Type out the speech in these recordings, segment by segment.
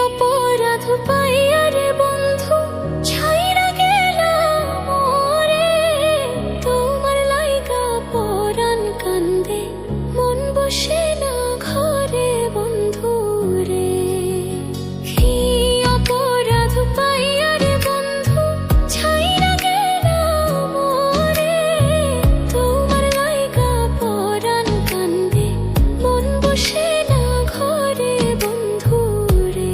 অপরাধ পাইয়া রে বন্ধু ছাইরা গেলাম মোরে, তোমার লাইগা পরাণ কান্দে মন বসে না ঘরে বন্ধু রে। কি অপরাধ পাইয়া রে বন্ধু ছাইরা গেলাম মোরে, তোমার লাইগা পরাণ কান্দে মন বসে না ঘরে বন্ধু রে।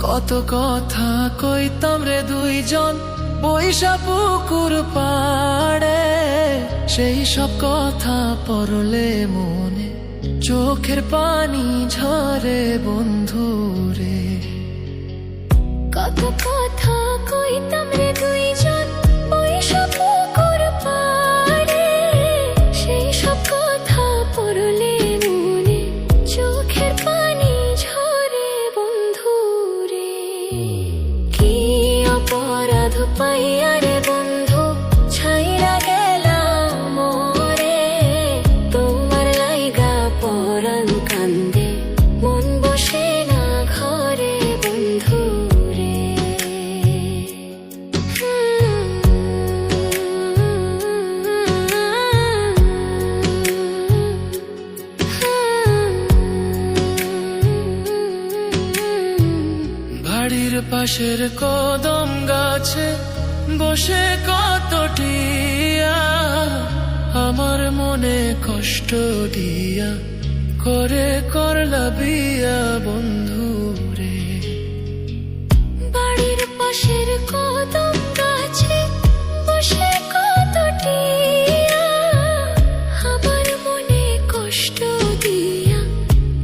কত কথা কইতাম রে দুইজন বৈশা পুকুর পাড়ে, সেই সব কথা পড়লে মনে চোখের পানি ঝরে বন্ধু রে। কত কথা কইতাম রে দুইজন বৈশা পুকুর পাড়ে, সেই সব কথা পড়লে মনে চোখের পানি ঝরে বন্ধু রে। কি অপরাধ পাইয়া রে বন্ধু ছাইরা গেলাম মোরে, তোমার লাইগা পরাণ কান্দে মন বসে না ঘরে বন্ধু রে। বাড়ির পাশের কদম গাছে বসে কত টিয়া, আমার মনে কষ্ট দিয়া করে করলা বিয়া বন্ধু রে। বাড়ির পাশের কদম গাছে বসে কত টিয়া, আমার মনে কষ্ট দিয়া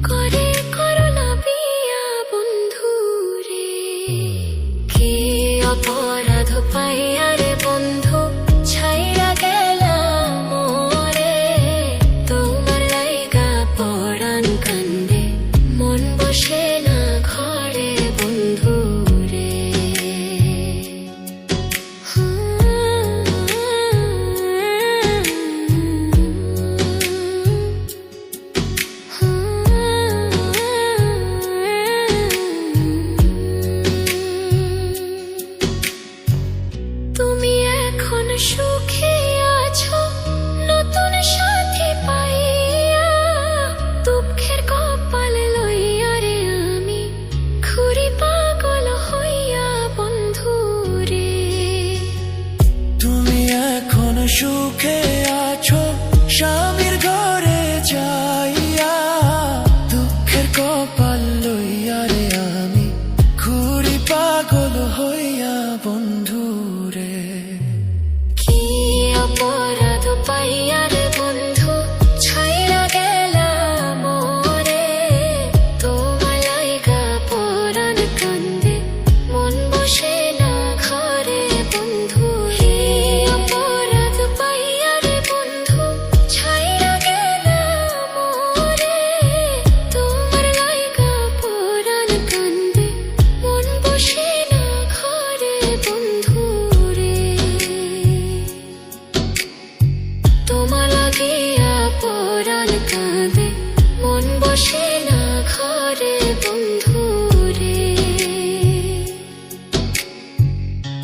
করে করলা বিয়া বন্ধু রে। কি অপরাধ পাইয়া রে বন্ধু ছাইরা গেলাম মোরে, তোমার লাইগা পরাণ কান্দে মন বসে না ঘরে বন্ধু রে। তুমি এখন সুখে আছো নতুন সাথী পাইয়া, দুঃখের কপাল লইয়া রে আমি ঘুরি পাগল হইয়া বন্ধু রে। তুমি এখন সুখে আছো স্বামীর ঘরে যাইয়া, দুঃখের কপাল লইয়া রে আমি ঘুরি পাগল হইয়া বন্ধু রে। কি অপরাধ পাইয়া রে বন্ধু ছাইরা গেলাম মোরে, তোমার লাইগা পরাণ কান্দে মন বসে না ঘরে বন্ধু রে। অপরাধ পাইয়া রে বন্ধু ছাইরা গেলাম মোরে, তোমার লাইগা পরাণ কান্দে মন বসে না ঘরে বন্ধু রে। তোমার লাগিয়া পরাণ কাঁদে মন বসে না ঘরে বন্ধু রে।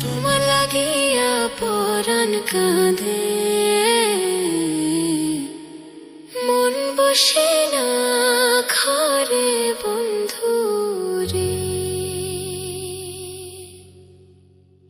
তোমার লাগিয়া পরাণ কাঁদে মন বসে